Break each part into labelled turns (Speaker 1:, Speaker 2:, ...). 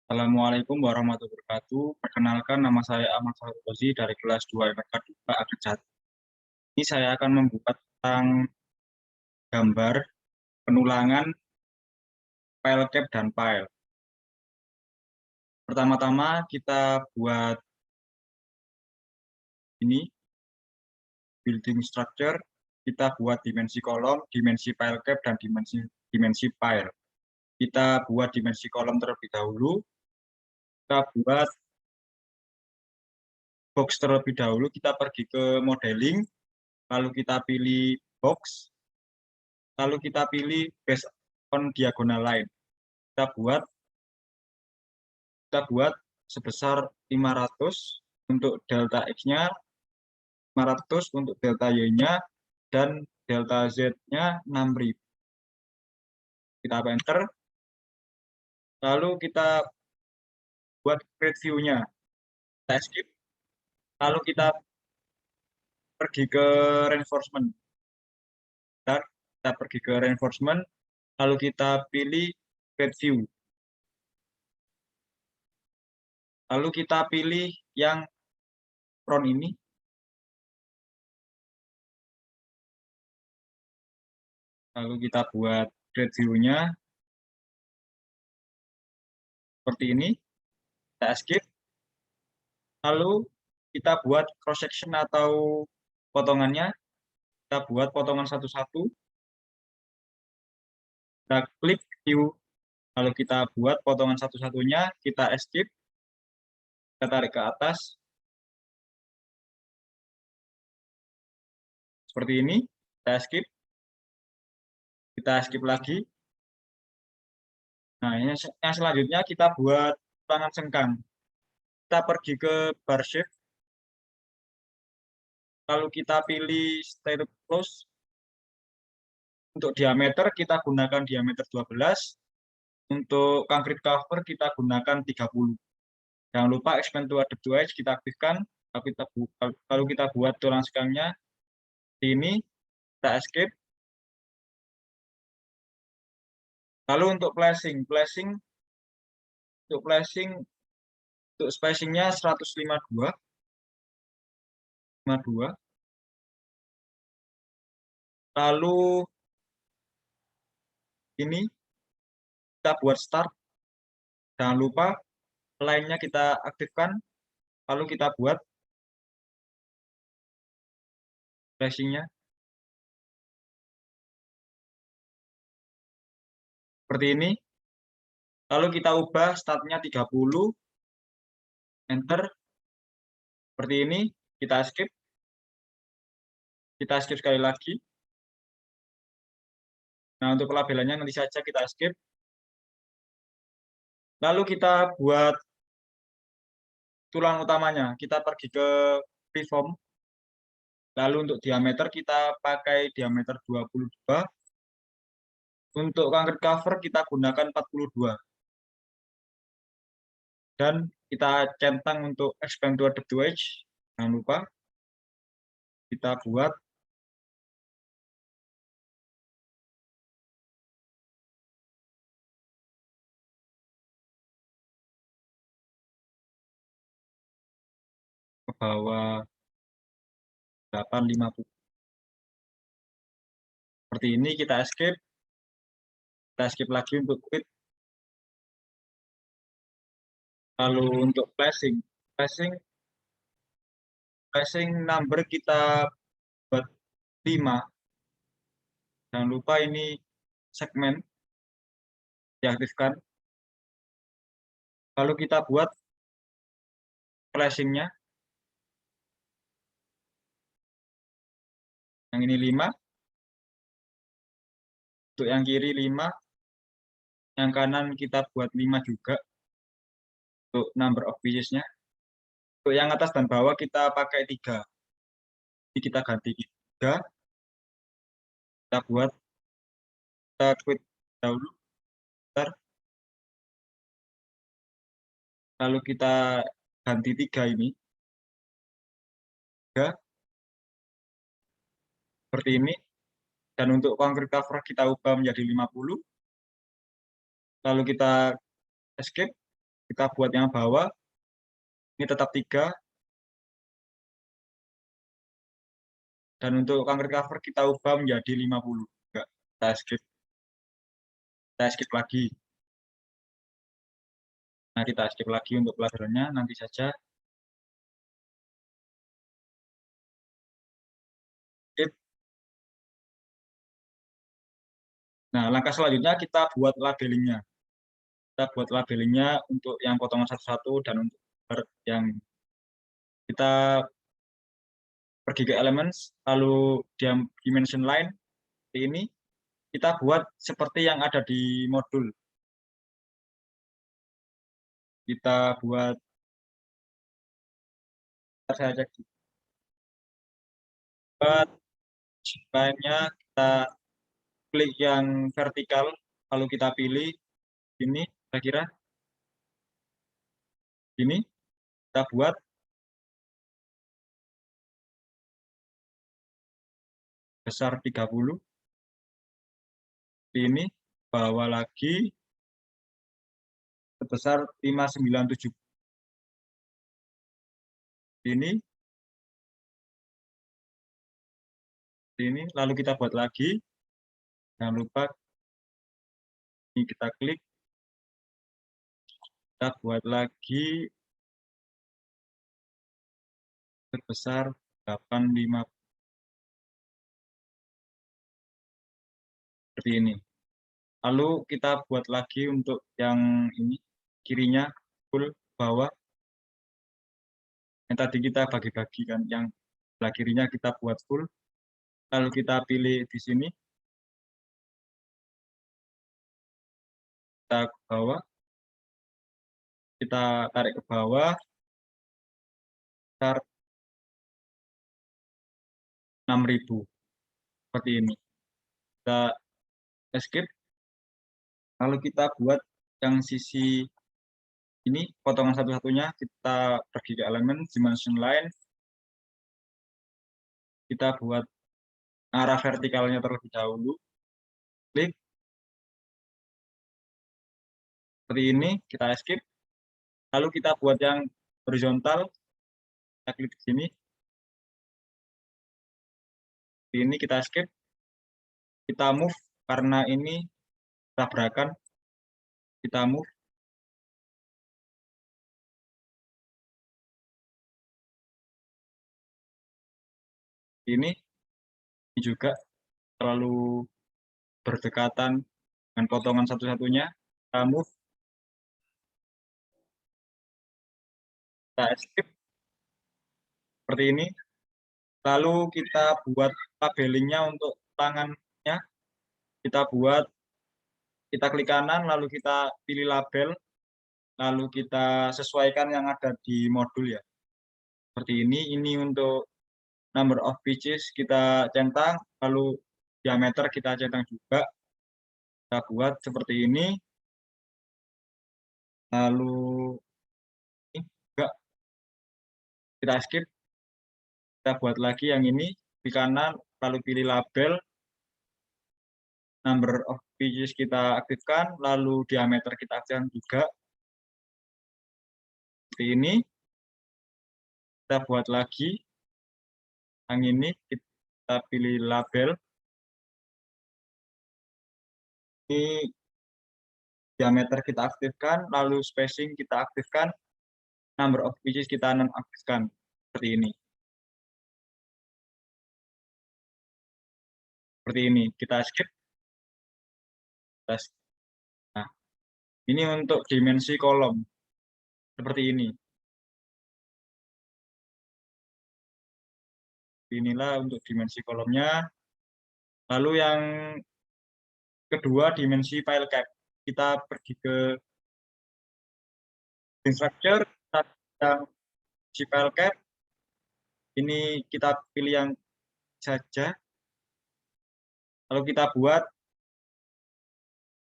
Speaker 1: Assalamualaikum warahmatullahi wabarakatuh. Perkenalkan, nama saya Ahmad Faruqi dari kelas 2 IPK 2 Agri 1. Ini saya akan membuat tentang gambar penulangan file cap dan file. Pertama-tama kita buat ini building structure. Kita buat dimensi kolom, dimensi file cap, dan dimensi file. Kita buat dimensi kolom terlebih dahulu. Kita buat box terlebih dahulu. Kita pergi ke modeling, lalu kita pilih box, lalu kita pilih based on diagonal line. Kita buat sebesar 500 untuk delta X-nya, 500 untuk delta Y-nya, dan delta Z-nya 6000. Kita enter, lalu kita buat create view-nya. Kita skip, lalu kita pergi ke reinforcement. Kita pergi ke reinforcement, lalu kita pilih create view. Lalu kita pilih yang front ini. Lalu kita buat create view-nya seperti ini. Kita skip. Lalu kita buat cross section atau potongannya. Kita buat potongan satu-satu. Kita klik view. Lalu kita buat potongan satu-satunya. Kita escape. Kita tarik ke atas. Seperti ini. Kita escape. Kita skip lagi. Nah, yang selanjutnya kita buat tangan sengkang. Kita pergi ke bar shape. Lalu kita pilih state close. Untuk diameter kita gunakan diameter 12. Untuk concrete cover kita gunakan 30. Jangan lupa expand to adapt to edge kita aktifkan. Lalu kita buat tulang sengkangnya. Ini kita escape. Lalu untuk flashing untuk spacingnya 152. Lalu ini kita buat start. Jangan lupa line-nya kita aktifkan. Lalu kita buat flashing-nya. Seperti ini. Lalu kita ubah start-nya 30. Enter. Seperti ini. Kita skip. Kita skip sekali lagi. Nah, untuk pelabelannya nanti saja kita skip. Lalu kita buat tulang utamanya. Kita pergi ke freeform. Lalu untuk diameter kita pakai diameter 22. Untuk concrete cover kita gunakan 42. Dan kita centang untuk expand to adapt to edge. Jangan lupa. Kita buat ke bawah 850. Seperti ini kita escape. Kita skip lagi untuk quit. Lalu untuk flashing number kita buat 5. Jangan lupa ini segmen diaktifkan. Lalu kita buat flashing-nya. Yang ini 5. Untuk yang kiri 5. Yang kanan kita buat 5 juga. Untuk number of pieces-nya. Untuk yang atas dan bawah kita pakai 3. Jadi kita ganti 3. Kita buat, kita quit dahulu. Bentar. Lalu kita ganti 3 ini. 3. Seperti ini. Dan untuk concrete cover kita ubah menjadi 50. Lalu kita escape. Kita buat yang bawah, ini tetap 3. Dan untuk concrete cover kita ubah menjadi 50. Enggak, kita skip lagi. Nah, kita skip lagi untuk pelajarannya, nanti saja. Skip. Nah, langkah selanjutnya kita buat labelingnya. Kita buat labelingnya untuk yang potongan satu-satu dan untuk yang kita pergi ke elements, lalu dimension line ini kita buat seperti yang ada di modul. Kita buat, saya cek buat line-nya, kita klik yang vertikal, lalu kita pilih ini, kira-kira ini, kita buat besar 30, ini bawah lagi sebesar 597, ini, lalu kita buat lagi, jangan lupa ini kita klik, kita buat lagi sebesar 85, seperti ini. Lalu kita buat lagi untuk yang ini, kirinya full bawah. Yang tadi kita bagi-bagi kan, yang sebelah kirinya kita buat full. Lalu kita pilih di sini, kita ke bawah, kita tarik ke bawah, start 6000, seperti ini. Kita escape, lalu kita buat yang sisi ini, potongan satu-satunya, kita pergi ke elemen, dimension line, kita buat arah vertikalnya terlebih dahulu, klik, seperti ini, kita escape, lalu kita buat yang horizontal, kita klik di sini, ini kita escape, kita move, karena ini tabrakan, kita move, ini juga terlalu berdekatan dengan potongan satu-satunya, kita move, kita escape, seperti ini, lalu kita buat labelingnya untuk tangannya, kita buat, kita klik kanan, lalu kita pilih label, lalu kita sesuaikan yang ada di modul ya, seperti ini untuk number of pitches kita centang, lalu diameter kita centang juga, kita buat seperti ini, lalu ini juga kita skip, kita buat lagi yang ini di kanan, lalu pilih label, number of pitches kita aktifkan, lalu diameter kita aktifkan juga, seperti ini, kita buat lagi yang ini, kita pilih label, ini diameter kita aktifkan, lalu spacing kita aktifkan, number of pitches kita nonaktifkan, seperti ini. Seperti ini, kita skip. Nah, ini untuk dimensi kolom, seperti ini. Inilah untuk dimensi kolomnya. Lalu yang kedua, dimensi file cap. Kita pergi ke structure, kita yang di file cap. Ini kita pilih yang saja. Lalu kita buat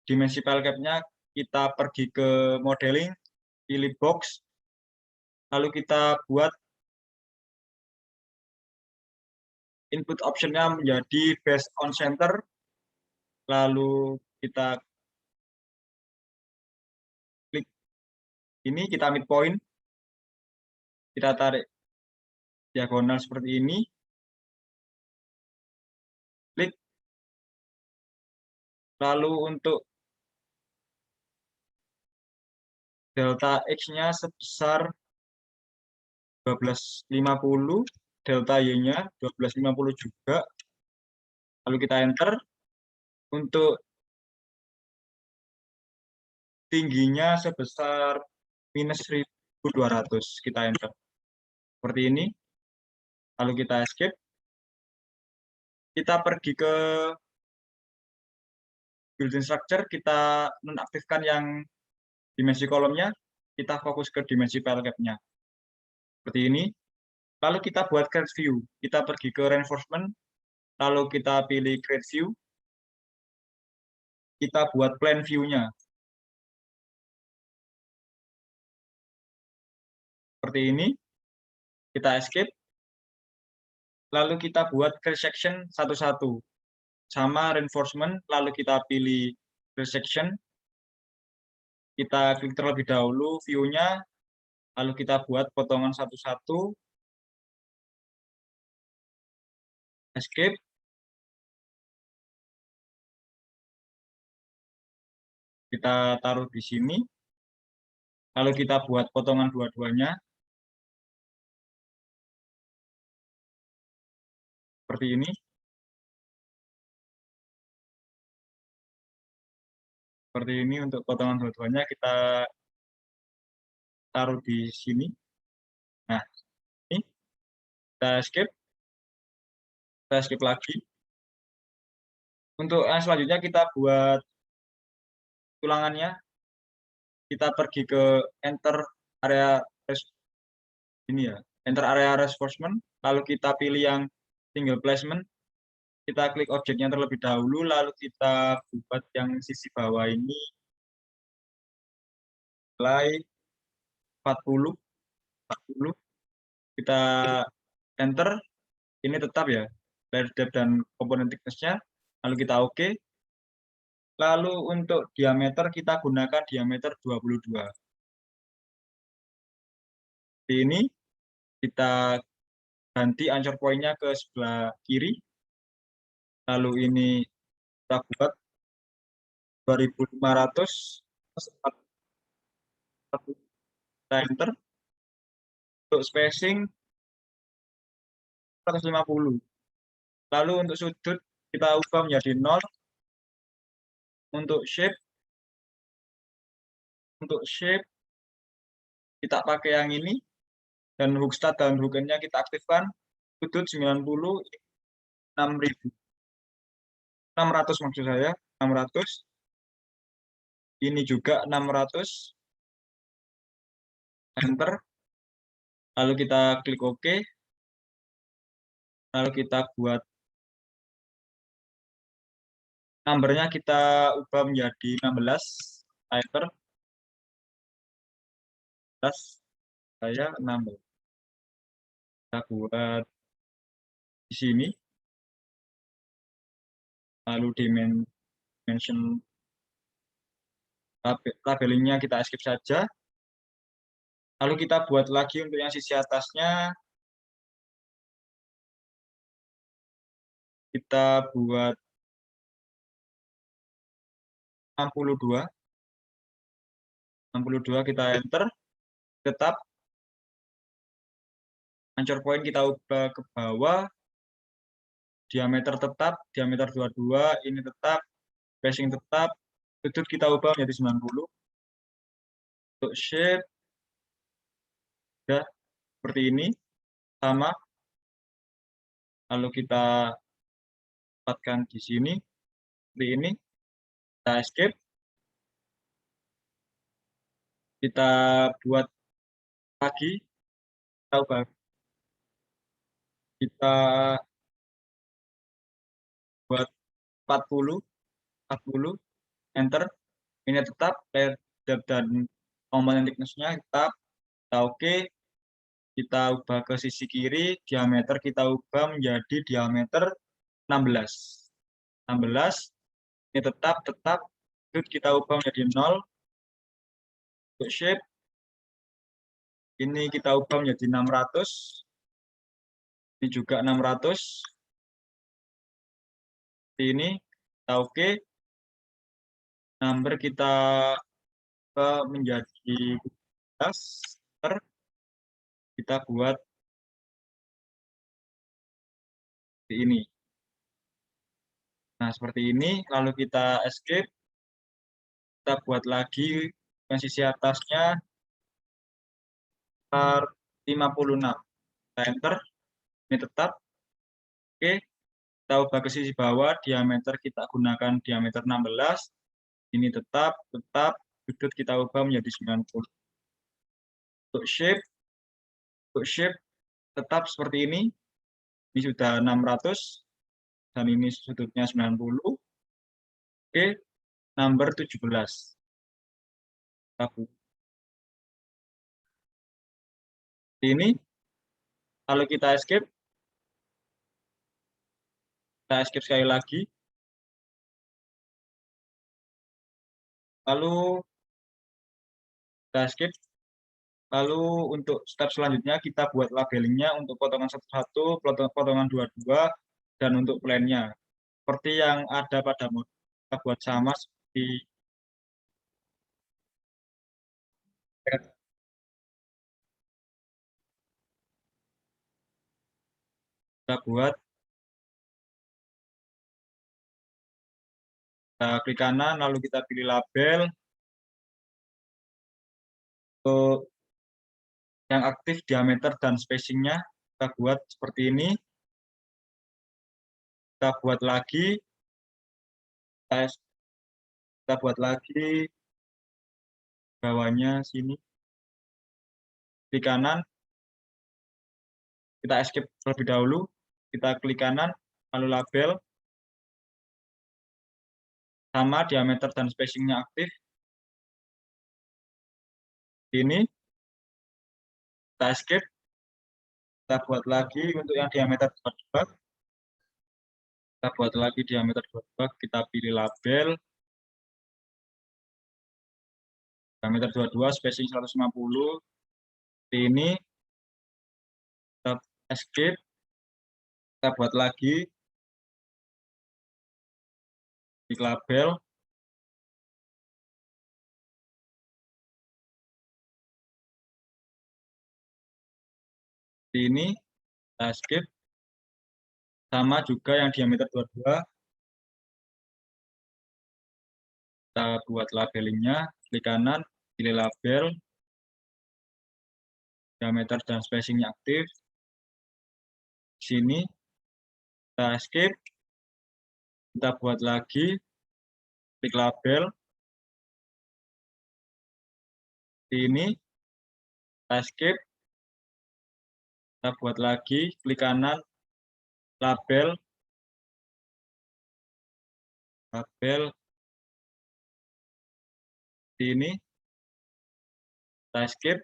Speaker 1: dimensi file cap-nya, kita pergi ke modeling, pilih box, lalu kita buat input option-nya menjadi based on center, lalu kita klik Ini kita midpoint, kita tarik diagonal seperti ini, klik, lalu untuk delta X-nya sebesar 1250, delta Y-nya 1250 juga, lalu kita enter. Untuk tingginya sebesar minus 1200, kita enter. Seperti ini, lalu kita escape. Kita pergi ke building structure, kita nonaktifkan yang dimensi kolomnya, kita fokus ke dimensi file cap-nya. Seperti ini. Lalu kita buat create view. Kita pergi ke reinforcement, lalu kita pilih create view. Kita buat plan view-nya. Seperti ini. Kita escape. Lalu kita buat create section satu-satu. Sama reinforcement, lalu kita pilih create section. Kita klik terlebih dahulu view-nya, lalu kita buat potongan satu-satu. Escape. Kita taruh di sini. Lalu kita buat potongan dua-duanya. Seperti ini. Seperti ini untuk potongan dua-duanya, kita taruh di sini. Nah, ini kita escape. Kita escape lagi. Untuk yang selanjutnya kita buat tulangannya. Kita pergi ke enter area ini ya, enter area reinforcement, lalu kita pilih yang single placement. Kita klik objeknya terlebih dahulu, lalu kita buat yang sisi bawah ini mulai 40, 40. Kita enter, ini tetap ya, layer depth dan komponen thickness-nya, lalu kita oke. Lalu untuk diameter kita gunakan diameter 22. Di ini kita ganti anchor point-nya ke sebelah kiri. Lalu ini kita buat 2500. Kita enter. Untuk spacing 150. Lalu untuk sudut kita ubah menjadi 0. Untuk shape kita pakai yang ini, dan hook start dan hook end-nya kita aktifkan. Sudut 90, 600 maksud saya, 600. Ini juga 600. Enter. Lalu kita klik OK. Lalu kita buat number-nya, kita ubah menjadi 16. Enter. 16. Kita buat di sini. Lalu dimension labelingnya kita skip saja. Lalu kita buat lagi untuk yang sisi atasnya. Kita buat 62. 62 kita enter. Tetap. Anchor point kita ubah ke bawah. Diameter tetap, diameter 22, ini tetap, spacing tetap, sudut kita ubah menjadi 90. Untuk shape, ya, seperti ini, sama. Lalu kita tempatkan di sini, seperti ini. Kita escape. Kita buat lagi, kita ubah. Kita buat 40, enter. Ini tetap, layer depth dan komponen thickness-nya tetap. Kita oke. Kita ubah ke sisi kiri, diameter kita ubah menjadi diameter 16. 16. Ini tetap, sudut kita ubah menjadi 0. Untuk shape, Ini kita ubah menjadi 600. Ini juga 600. Ini kita oke. Number kita menjadi 12. Kita buat seperti ini. Nah, seperti ini. Lalu kita escape. Kita buat lagi yang sisi atasnya 56. Kita enter. Ini tetap. Oke. Kita ubah ke sisi bawah. Diameter kita gunakan diameter 16. Ini tetap. Sudut kita ubah menjadi 90. Untuk shape tetap seperti ini. Ini sudah 600 dan ini sudutnya 90. Oke, number 17. Ini kalau kita escape sekali lagi. Lalu kita escape. Lalu untuk step selanjutnya kita buat labelingnya untuk potongan 1-1, potongan 2-2, dan untuk plannya. Seperti yang ada pada modul, kita buat sama seperti kita buat. Kita klik kanan, lalu kita pilih label. Untuk yang aktif diameter dan spacingnya kita buat seperti ini. Kita buat lagi. Kita buat lagi bawahnya sini. Klik kanan. Kita escape terlebih dahulu. Kita klik kanan, lalu label. Sama diameter dan spacingnya aktif. Ini. Kita escape. Kita buat lagi untuk yang diameter 2-2. Kita buat lagi diameter 2-2. Kita pilih label. Diameter 22, spacing 150. Ini. Kita escape. Kita buat lagi. Klik label. Ini. Kita escape. Sama juga yang diameter 22. Kita buat labelingnya. Klik kanan. Pilih label. Diameter dan spacingnya aktif. Sini. Kita escape. Kita buat lagi. Klik label. Ini. Kita escape. Kita buat lagi. Klik kanan. Label. Ini. Kita escape.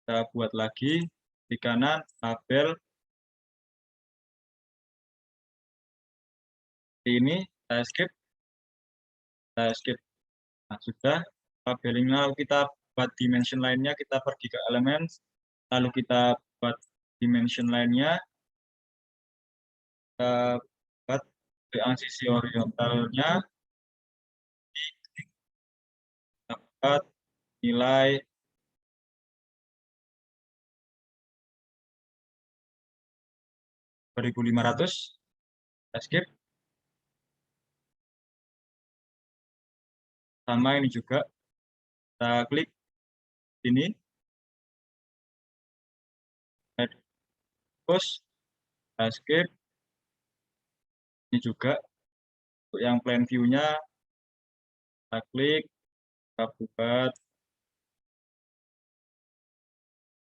Speaker 1: Kita buat lagi. Klik kanan. Label. Ini. Kita escape. Nah, sudah. Labelingnya kita buat dimension lainnya. Kita pergi ke elemen. Lalu kita buat dimension lainnya. Kita buat yang sisi horizontalnya. Dapat nilai 2500. Escape. Sama ini juga. Kita klik ini. Terus escape. Ini juga. Untuk yang plan view-nya kita klik, kita buat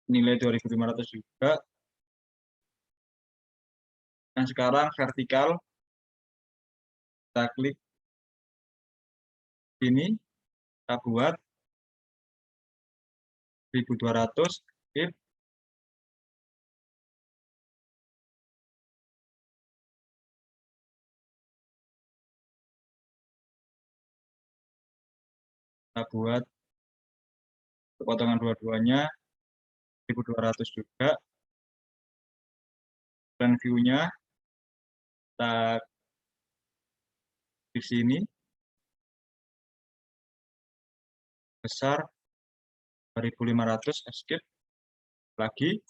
Speaker 1: nilai 2500 juga. Dan sekarang vertikal, kita klik ini, kita buat 1200. Skip. Kita buat potongan dua-duanya. 1200 juga. Plan view-nya kita di sini besar 2500, escape lagi.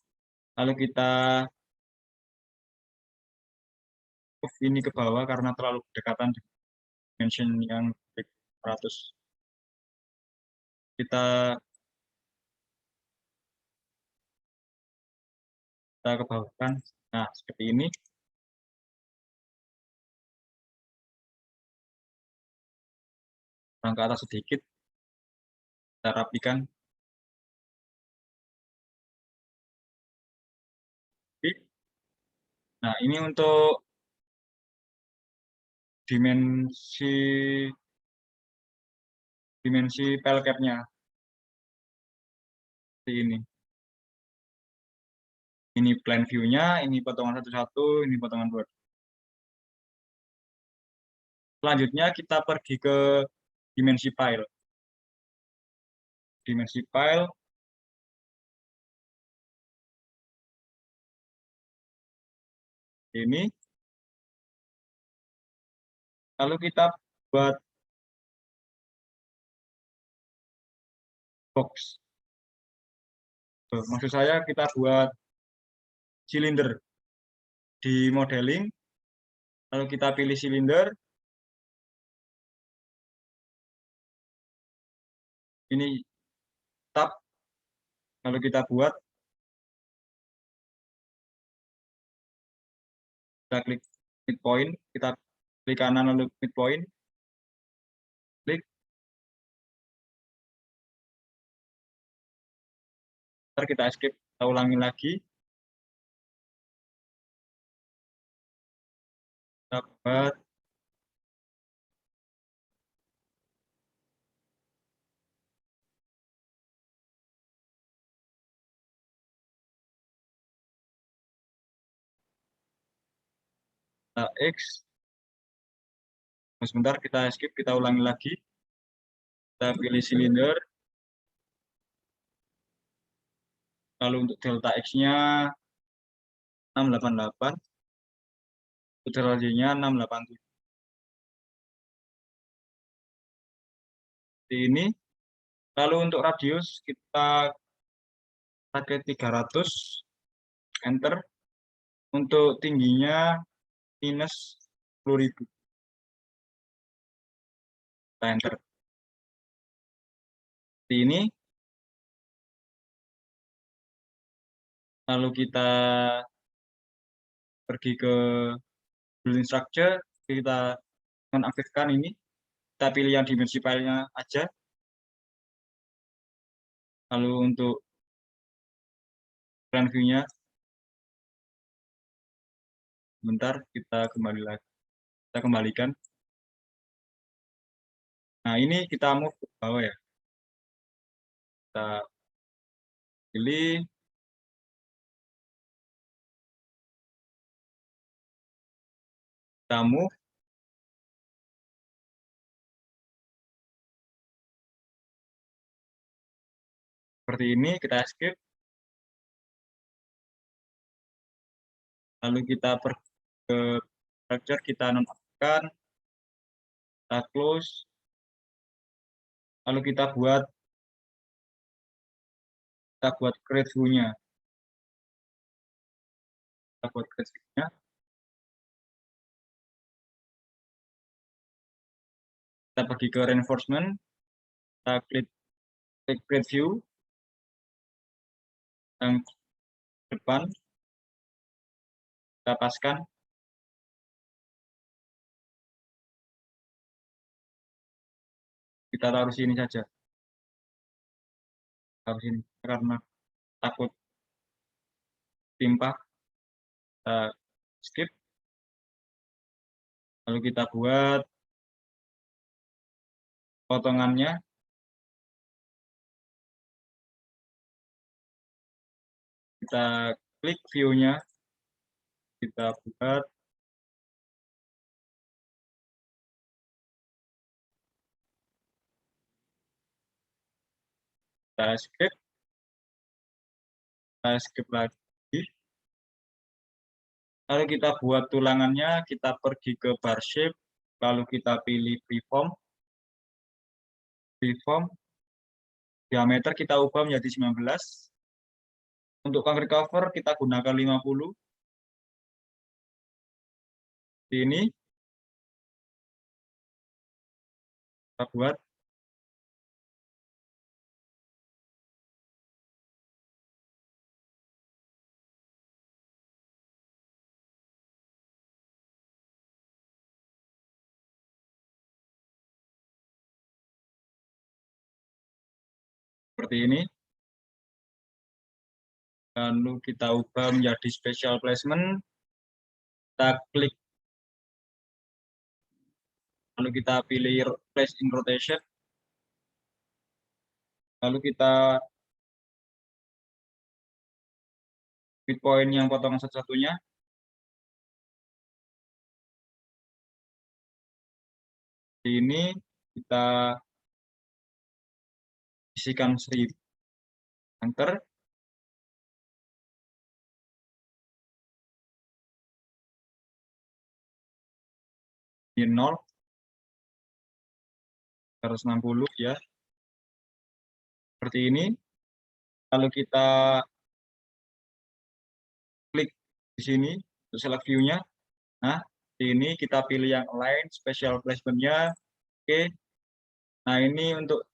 Speaker 1: Lalu kita move ini ke bawah karena terlalu berdekatan dimension yang 100. Kita ke bawah kan. Nah, seperti ini. Orang ke atas sedikit. Kita rapikan. Nah, ini untuk dimensi file cap-nya. Seperti ini. Ini plan view-nya, ini potongan satu-satu, ini potongan dua. Selanjutnya kita pergi ke dimensi file. Dimensi file ini. Lalu kita buat box. Maksud saya kita buat silinder di modeling. Lalu kita pilih silinder. Ini tab. Lalu kita buat. Kita klik midpoint. Kita klik kanan lalu midpoint. Klik. Ntar kita escape. Kita ulangi lagi. Kita buat. Kita X. Sebentar kita skip, kita ulangi lagi. Kita pilih silinder. Lalu untuk delta X-nya 688. Untuk delta Y-nya 687. Seperti ini. Lalu untuk radius kita pakai 300. Enter. Untuk tingginya minus 10.000. Kita enter. Seperti ini. Lalu kita pergi ke building structure. Kita nonaktifkan ini. Kita pilih yang dimensi filenya aja. Lalu untuk plan view-nya, sebentar kita kembali lagi. Kita kembalikan. Nah, ini kita move ke bawah ya. Kita pilih. Kita move. Seperti ini, kita escape. Lalu kita pergi ke structure, kita nonaktifkan. Kita close. Lalu kita buat create view-nya. Kita buat create view-nya. Kita pergi ke reinforcement. Kita klik create view. Yang depan. Kita paskan. Kita taruh sini saja. Taruh sini karena takut timpah. Kita skip. Lalu kita buat potongannya. Kita klik view-nya. Kita buat. Kita escape. Kita skip lagi. Lalu kita buat tulangannya, kita pergi ke bar shape, lalu kita pilih freeform. Diameter kita ubah menjadi 19. Untuk concrete cover kita gunakan 50. Ini kita buat. Seperti ini. Lalu kita ubah menjadi special placement. Kita klik. Lalu kita pilih place in rotation. Lalu kita midpoint yang potongan satu-satunya. Ini kita isikan 1000. Enter. Di 0. 160 ya. Seperti ini. Lalu kita klik di sini untuk select view-nya. Nah, di ini kita pilih yang align, special placement-nya. Oke. Nah, ini untuk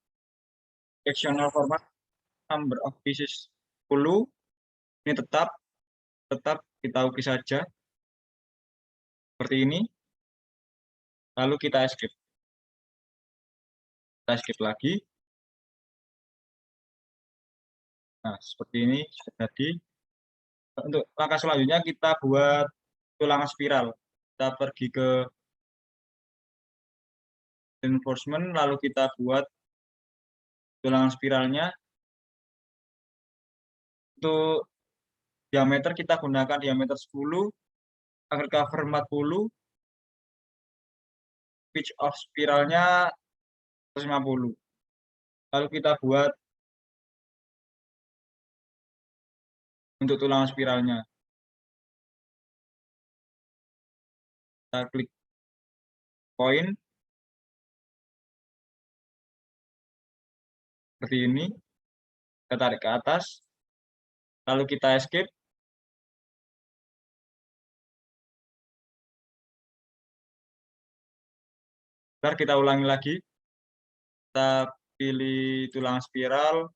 Speaker 1: sectional format number of pieces 10. Ini tetap kita oke saja. Seperti ini. Lalu kita escape. Kita escape lagi. Nah, seperti ini sudah jadi. Untuk langkah selanjutnya kita buat tulangan spiral. Kita pergi ke reinforcement, lalu kita buat tulangan spiralnya. Untuk diameter kita gunakan diameter 10, concrete cover 40, pitch of spiralnya 150. Lalu kita buat untuk tulangan spiralnya. Kita klik point. Seperti ini. Kita tarik ke atas. Lalu kita escape. Ntar kita ulangi lagi. Kita pilih tulangan spiral.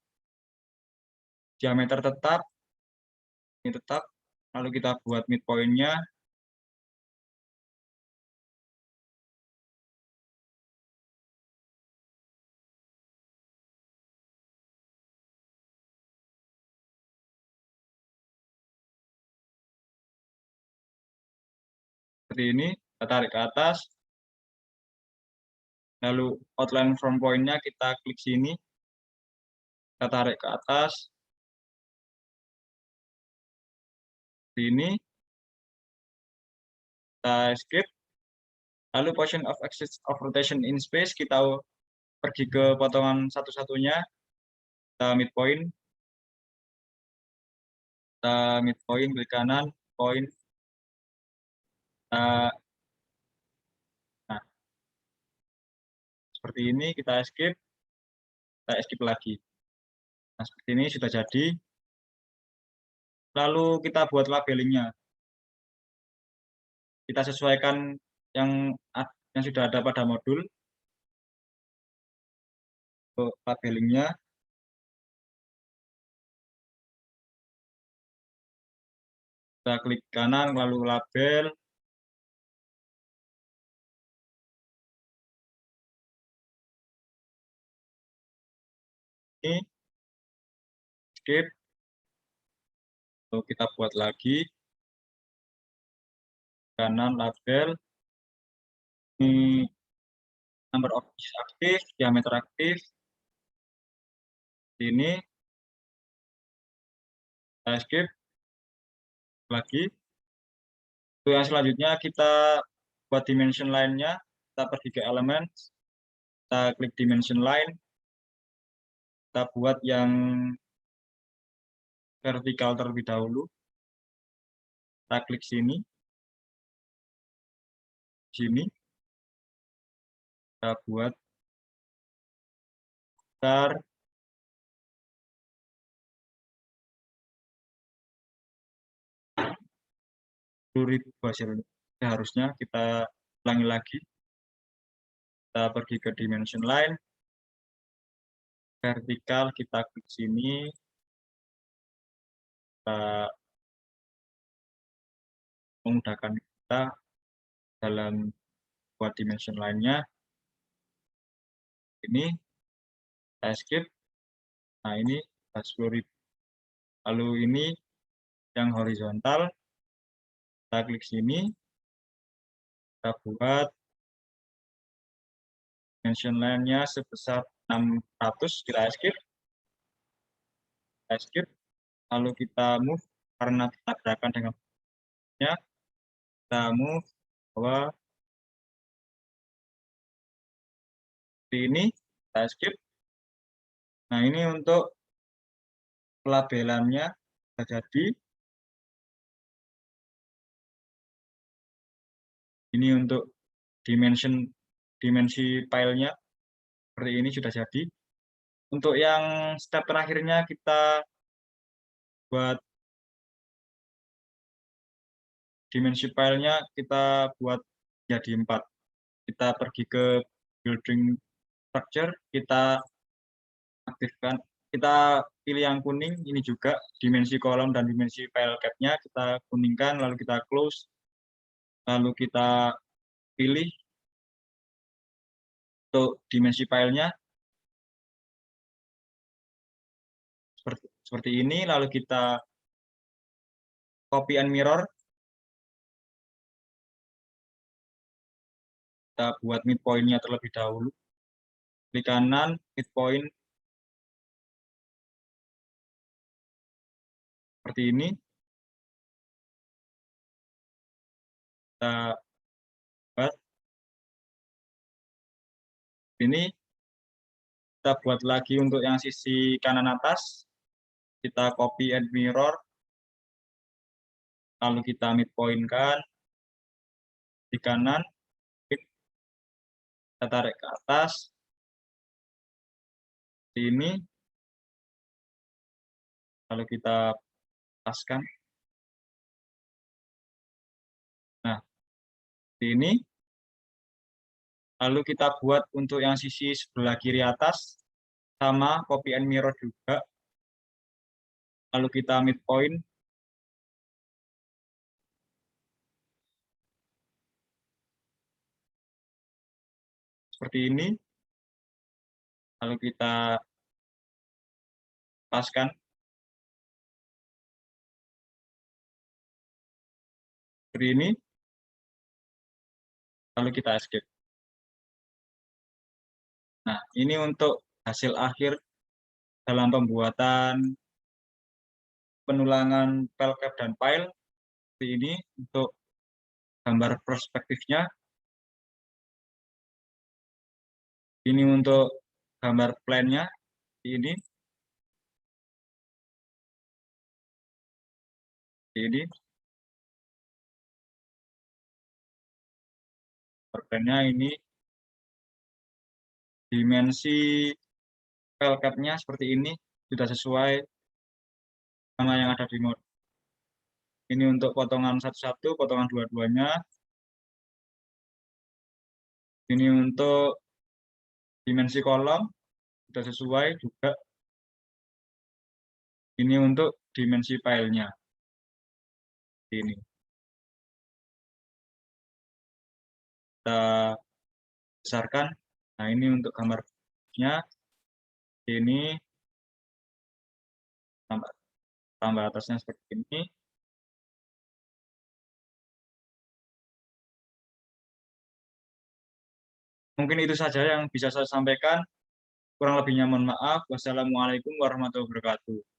Speaker 1: Diameter tetap. Ini tetap. Lalu kita buat midpoint-nya. Seperti ini. Kita tarik ke atas. Lalu outline from point-nya kita klik sini. Kita tarik ke atas. Ini. Kita escape. Lalu position of axis of rotation in space, kita pergi ke potongan satu-satunya. Kita midpoint. Kita midpoint, klik kanan, point. Nah, seperti ini, kita escape lagi. Nah, seperti ini sudah jadi. Lalu kita buat labelingnya. Kita sesuaikan yang sudah ada pada modul. Untuk labelingnya. Kita klik kanan, lalu label. Ini. Skip. Lalu kita buat lagi. Kanan label. Ini number of pieces aktif, diameter aktif. Ini. Kita skip. Lagi. Untuk yang selanjutnya kita buat dimension line-nya. Kita pergi ke elemen. Kita klik dimension line. Kita buat yang vertikal terlebih dahulu. Kita klik sini, kita buat besar. Hasilnya. Harusnya kita ulangi lagi. Kita pergi ke dimension line, vertikal, kita klik sini, kita memudahkan kita dalam buat dimension lainnya. Ini kita skip. Nah, ini 10.000. Lalu ini yang horizontal, kita klik sini, kita buat dimension line-nya sebesar 600, kita skip. Lalu kita move karena tabrakan dengan kita move bahwa ini kita skip. Nah, ini untuk pelabelannya sudah jadi. Ini untuk dimensi filenya seperti ini sudah jadi. Untuk yang step terakhirnya kita buat dimensi filenya kita buat jadi 4. Kita pergi ke building structure, kita aktifkan, kita pilih yang kuning, ini juga dimensi kolom dan dimensi file cap-nya kita kuningkan, lalu kita close, lalu kita pilih untuk dimensi filenya seperti ini, lalu kita copy and mirror, kita buat midpoint-nya terlebih dahulu, klik kanan, midpoint seperti ini, kita buat ini, kita buat lagi untuk yang sisi kanan atas, kita copy and mirror, lalu kita midpoint-kan di kanan, kita tarik ke atas, ini, lalu kita paskan. Nah, ini, lalu kita buat untuk yang sisi sebelah kiri atas, sama copy and mirror juga, lalu kita midpoint, seperti ini, lalu kita paskan, seperti ini, lalu kita escape. Nah, ini untuk hasil akhir dalam pembuatan penulangan file cap dan file. Seperti ini untuk gambar perspektifnya. Ini untuk gambar plan-nya. Ini. Plan-nya ini. Dimensi file cap-nya seperti ini. Sudah sesuai sama yang ada di mode. Ini untuk potongan satu-satu, potongan dua-duanya. Ini untuk dimensi kolom, sudah sesuai juga. Ini untuk dimensi filenya. Ini. Kita besarkan. Nah, ini untuk gambarnya. Ini tambah atasnya seperti ini. Mungkin itu saja yang bisa saya sampaikan. Kurang lebihnya mohon maaf. Wassalamualaikum warahmatullahi wabarakatuh.